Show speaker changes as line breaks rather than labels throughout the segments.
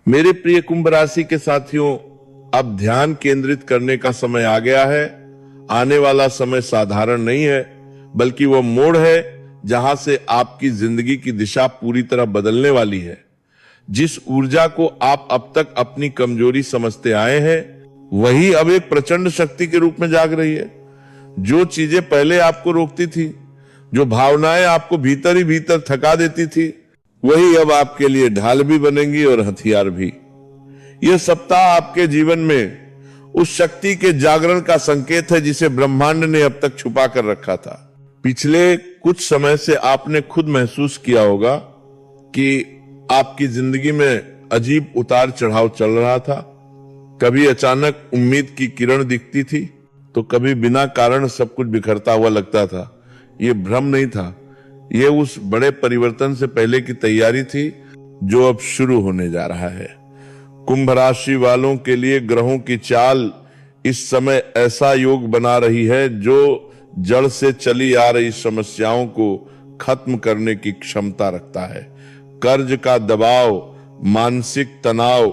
मेरे प्रिय कुंभ राशि के साथियों, अब ध्यान केंद्रित करने का समय आ गया है। आने वाला समय साधारण नहीं है, बल्कि वह मोड़ है जहां से आपकी जिंदगी की दिशा पूरी तरह बदलने वाली है। जिस ऊर्जा को आप अब तक अपनी कमजोरी समझते आए हैं, वही अब एक प्रचंड शक्ति के रूप में जाग रही है। जो चीजें पहले आपको रोकती थी, जो भावनाएं आपको भीतर ही भीतर थका देती थी, वही अब आपके लिए ढाल भी बनेंगी और हथियार भी। यह सप्ताह आपके जीवन में उस शक्ति के जागरण का संकेत है जिसे ब्रह्मांड ने अब तक छुपा कर रखा था। पिछले कुछ समय से आपने खुद महसूस किया होगा कि आपकी जिंदगी में अजीब उतार चढ़ाव चल रहा था। कभी अचानक उम्मीद की किरण दिखती थी, तो कभी बिना कारण सब कुछ बिखरता हुआ लगता था। यह भ्रम नहीं था, यह उस बड़े परिवर्तन से पहले की तैयारी थी जो अब शुरू होने जा रहा है। कुंभ राशि वालों के लिए ग्रहों की चाल इस समय ऐसा योग बना रही है जो जड़ से चली आ रही समस्याओं को खत्म करने की क्षमता रखता है। कर्ज का दबाव, मानसिक तनाव,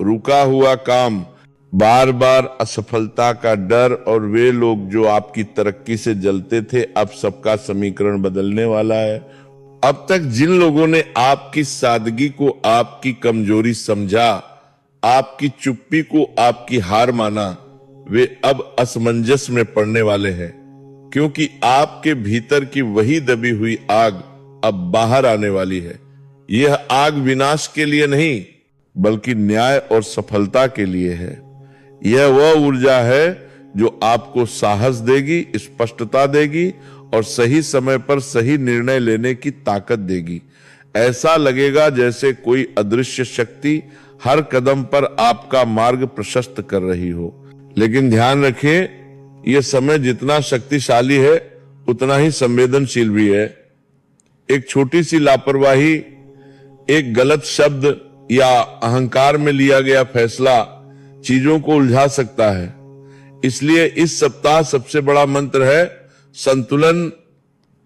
रुका हुआ काम, बार बार असफलता का डर और वे लोग जो आपकी तरक्की से जलते थे, अब सबका समीकरण बदलने वाला है। अब तक जिन लोगों ने आपकी सादगी को आपकी कमजोरी समझा, आपकी चुप्पी को आपकी हार माना, वे अब असमंजस में पड़ने वाले हैं, क्योंकि आपके भीतर की वही दबी हुई आग अब बाहर आने वाली है। यह आग विनाश के लिए नहीं, बल्कि न्याय और सफलता के लिए है। यह वह ऊर्जा है जो आपको साहस देगी, स्पष्टता देगी और सही समय पर सही निर्णय लेने की ताकत देगी। ऐसा लगेगा जैसे कोई अदृश्य शक्ति हर कदम पर आपका मार्ग प्रशस्त कर रही हो। लेकिन ध्यान रखें, यह समय जितना शक्तिशाली है उतना ही संवेदनशील भी है। एक छोटी सी लापरवाही, एक गलत शब्द या अहंकार में लिया गया फैसला चीजों को उलझा सकता है। इसलिए इस सप्ताह सबसे बड़ा मंत्र है संतुलन,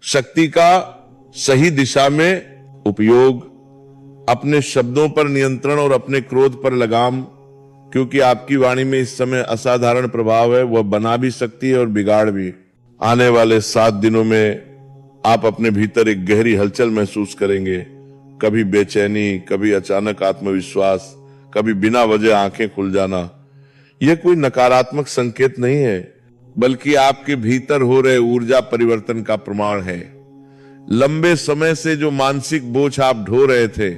शक्ति का सही दिशा में उपयोग, अपने शब्दों पर नियंत्रण और अपने क्रोध पर लगाम, क्योंकि आपकी वाणी में इस समय असाधारण प्रभाव है। वह बना भी सकती है और बिगाड़ भी। आने वाले 7 दिनों में आप अपने भीतर एक गहरी हलचल महसूस करेंगे। कभी बेचैनी, कभी अचानक आत्मविश्वास, कभी बिना वजह आंखें खुल जाना। यह कोई नकारात्मक संकेत नहीं है, बल्कि आपके भीतर हो रहे ऊर्जा परिवर्तन का प्रमाण है। लंबे समय से जो मानसिक बोझ आप ढो रहे थे,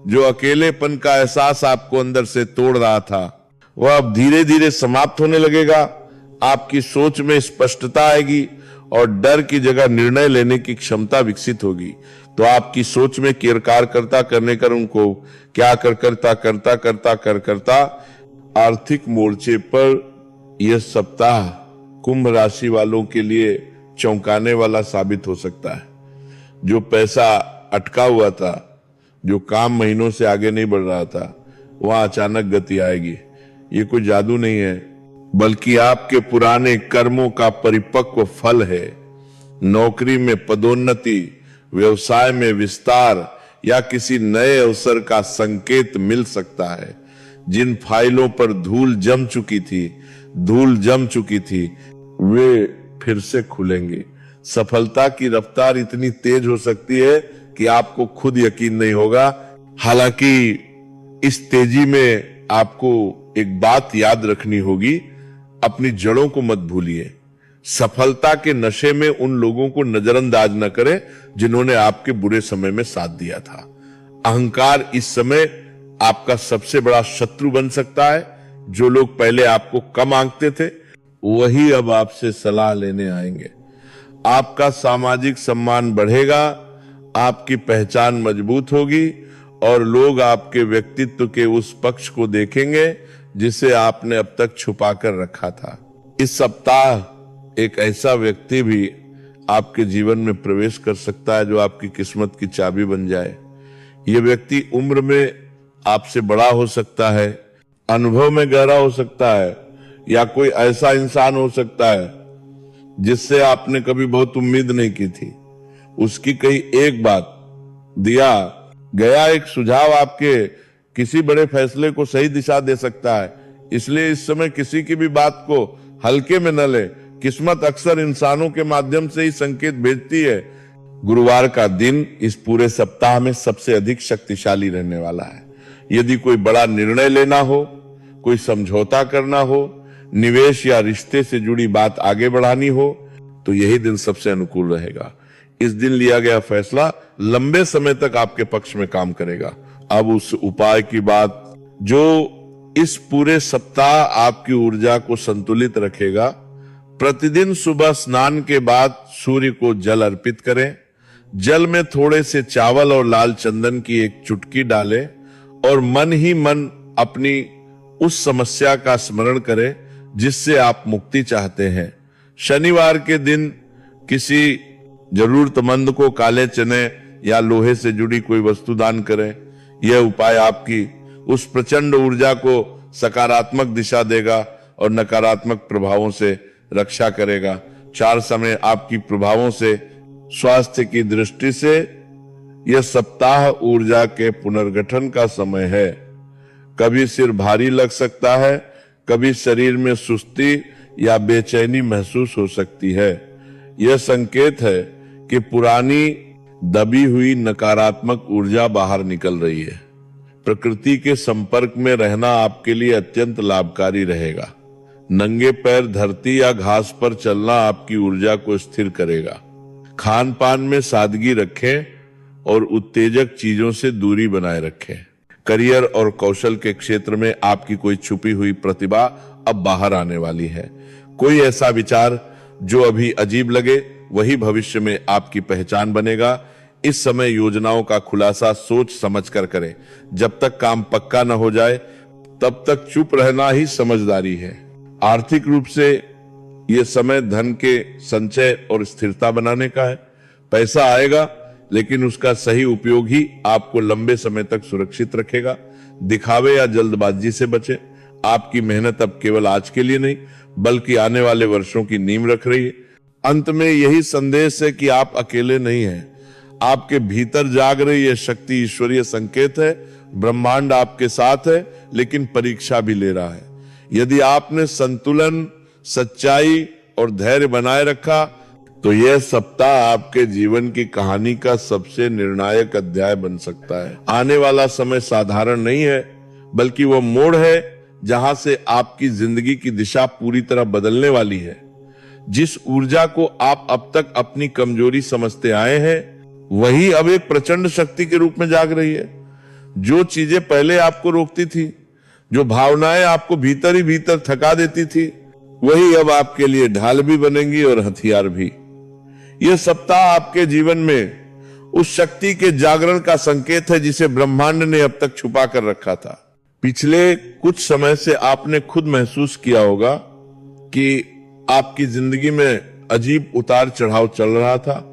जो अकेलेपन का एहसास आपको अंदर से तोड़ रहा था, वह अब धीरे धीरे समाप्त होने लगेगा। आपकी सोच में स्पष्टता आएगी और डर की जगह निर्णय लेने की क्षमता विकसित होगी। तो आपकी सोच में किरकार करता करने कर उनको क्या करता आर्थिक मोर्चे पर यह सप्ताह कुंभ राशि वालों के लिए चौंकाने वाला साबित हो सकता है। जो पैसा अटका हुआ था, जो काम महीनों से आगे नहीं बढ़ रहा था, वहां अचानक गति आएगी। ये कोई जादू नहीं है, बल्कि आपके पुराने कर्मों का परिपक्व फल है। नौकरी में पदोन्नति, व्यवसाय में विस्तार या किसी नए अवसर का संकेत मिल सकता है। जिन फाइलों पर धूल जम चुकी थी, वे फिर से खुलेंगे। सफलता की रफ्तार इतनी तेज हो सकती है कि आपको खुद यकीन नहीं होगा। हालांकि इस तेजी में आपको एक बात याद रखनी होगी, अपनी जड़ों को मत भूलिए। सफलता के नशे में उन लोगों को नजरअंदाज न करें जिन्होंने आपके बुरे समय में साथ दिया था। अहंकार इस समय आपका सबसे बड़ा शत्रु बन सकता है। जो लोग पहले आपको कम आंकते थे, वही अब आपसे सलाह लेने आएंगे। आपका सामाजिक सम्मान बढ़ेगा, आपकी पहचान मजबूत होगी और लोग आपके व्यक्तित्व के उस पक्ष को देखेंगे जिसे आपने अब तक छुपा कर रखा था। इस सप्ताह एक ऐसा व्यक्ति भी आपके जीवन में प्रवेश कर सकता है जो आपकी किस्मत की चाबी बन जाए। यह व्यक्ति उम्र में आपसे बड़ा हो सकता है, अनुभव में गहरा हो सकता है, या कोई ऐसा इंसान हो सकता है जिससे आपने कभी बहुत उम्मीद नहीं की थी। उसकी कहीं एक बात, दिया गया एक सुझाव आपके किसी बड़े फैसले को सही दिशा दे सकता है। इसलिए इस समय किसी की भी बात को हल्के में न ले। किस्मत अक्सर इंसानों के माध्यम से ही संकेत भेजती है। गुरुवार का दिन इस पूरे सप्ताह में सबसे अधिक शक्तिशाली रहने वाला है। यदि कोई बड़ा निर्णय लेना हो, कोई समझौता करना हो, निवेश या रिश्ते से जुड़ी बात आगे बढ़ानी हो, तो यही दिन सबसे अनुकूल रहेगा। इस दिन लिया गया फैसला लंबे समय तक आपके पक्ष में काम करेगा। अब उस उपाय की बात जो इस पूरे सप्ताह आपकी ऊर्जा को संतुलित रखेगा। प्रतिदिन सुबह स्नान के बाद सूर्य को जल अर्पित करें। जल में थोड़े से चावल और लाल चंदन की एक चुटकी डालें और मन ही मन अपनी उस समस्या का स्मरण करें जिससे आप मुक्ति चाहते हैं। शनिवार के दिन किसी जरूरतमंद को काले चने या लोहे से जुड़ी कोई वस्तु दान करें। यह उपाय आपकी उस प्रचंड ऊर्जा को सकारात्मक दिशा देगा और नकारात्मक प्रभावों से रक्षा करेगा। 4 समय आपकी प्रभावों से स्वास्थ्य की दृष्टि से यह सप्ताह ऊर्जा के पुनर्गठन का समय है। कभी सिर भारी लग सकता है, कभी शरीर में सुस्ती या बेचैनी महसूस हो सकती है। यह संकेत है कि पुरानी दबी हुई नकारात्मक ऊर्जा बाहर निकल रही है। प्रकृति के संपर्क में रहना आपके लिए अत्यंत लाभकारी रहेगा। नंगे पैर धरती या घास पर चलना आपकी ऊर्जा को स्थिर करेगा। खान पान में सादगी रखें और उत्तेजक चीजों से दूरी बनाए रखें। करियर और कौशल के क्षेत्र में आपकी कोई छुपी हुई प्रतिभा अब बाहर आने वाली है। कोई ऐसा विचार जो अभी अजीब लगे वही भविष्य में आपकी पहचान बनेगा। इस समय योजनाओं का खुलासा सोच समझकर करें। जब तक काम पक्का न हो जाए तब तक चुप रहना ही समझदारी है। आर्थिक रूप से यह समय धन के संचय और स्थिरता बनाने का है। पैसा आएगा लेकिन उसका सही उपयोग ही आपको लंबे समय तक सुरक्षित रखेगा। दिखावे या जल्दबाजी से बचें। आपकी मेहनत अब केवल आज के लिए नहीं बल्कि आने वाले वर्षों की नींव रख रही है। अंत में यही संदेश है कि आप अकेले नहीं हैं। आपके भीतर जाग रही यह शक्ति ईश्वरीय संकेत है। ब्रह्मांड आपके साथ है लेकिन परीक्षा भी ले रहा है। यदि आपने संतुलन, सच्चाई और धैर्य बनाए रखा तो यह सप्ताह आपके जीवन की कहानी का सबसे निर्णायक अध्याय बन सकता है। आने वाला समय साधारण नहीं है बल्कि वह मोड़ है जहां से आपकी जिंदगी की दिशा पूरी तरह बदलने वाली है। जिस ऊर्जा को आप अब तक अपनी कमजोरी समझते आए हैं वही अब एक प्रचंड शक्ति के रूप में जाग रही है। जो चीजें पहले आपको रोकती थी, जो भावनाएं आपको भीतर ही भीतर थका देती थी, वही अब आपके लिए ढाल भी बनेंगी और हथियार भी। यह सप्ताह आपके जीवन में उस शक्ति के जागरण का संकेत है जिसे ब्रह्मांड ने अब तक छुपा कर रखा था। पिछले कुछ समय से आपने खुद महसूस किया होगा कि आपकी जिंदगी में अजीब उतार चढ़ाव चल रहा था।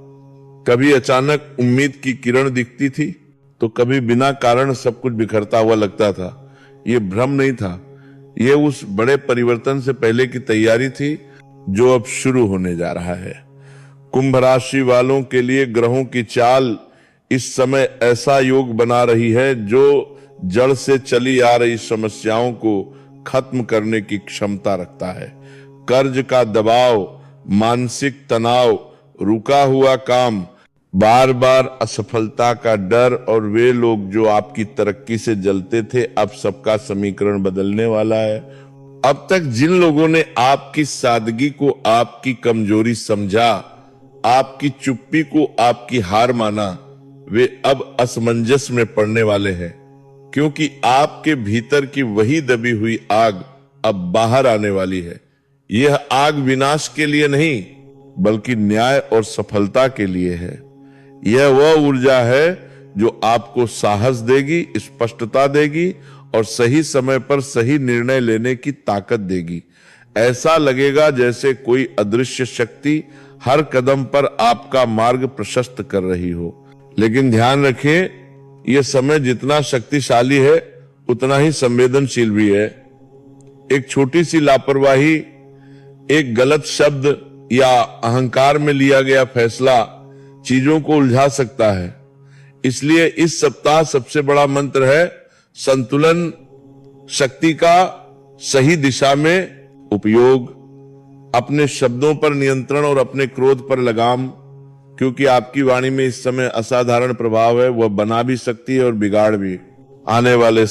कभी अचानक उम्मीद की किरण दिखती थी तो कभी बिना कारण सब कुछ बिखरता हुआ लगता था। यह भ्रम नहीं था, यह उस बड़े परिवर्तन से पहले की तैयारी थी जो अब शुरू होने जा रहा है। कुंभ राशि वालों के लिए ग्रहों की चाल इस समय ऐसा योग बना रही है जो जड़ से चली आ रही समस्याओं को खत्म करने की क्षमता रखता है। कर्ज का दबाव, मानसिक तनाव, रुका हुआ काम, बार बार असफलता का डर और वे लोग जो आपकी तरक्की से जलते थे, अब सबका समीकरण बदलने वाला है। अब तक जिन लोगों ने आपकी सादगी को आपकी कमजोरी समझा, आपकी चुप्पी को आपकी हार माना, वे अब असमंजस में पड़ने वाले हैं क्योंकि आपके भीतर की वही दबी हुई आग अब बाहर आने वाली है। यह आग विनाश के लिए नहीं बल्कि न्याय और सफलता के लिए है। यह वह ऊर्जा है जो आपको साहस देगी, स्पष्टता देगी और सही समय पर सही निर्णय लेने की ताकत देगी। ऐसा लगेगा जैसे कोई अदृश्य शक्ति हर कदम पर आपका मार्ग प्रशस्त कर रही हो। लेकिन ध्यान रखें, यह समय जितना शक्तिशाली है उतना ही संवेदनशील भी है। एक छोटी सी लापरवाही, एक गलत शब्द या अहंकार में लिया गया फैसला चीजों को उलझा सकता है। इसलिए इस सप्ताह सबसे बड़ा मंत्र है संतुलन, शक्ति का सही दिशा में उपयोग, अपने शब्दों पर नियंत्रण और अपने क्रोध पर लगाम, क्योंकि आपकी वाणी में इस समय असाधारण प्रभाव है, वह बना भी सकती है और बिगाड़ भी। आने वाले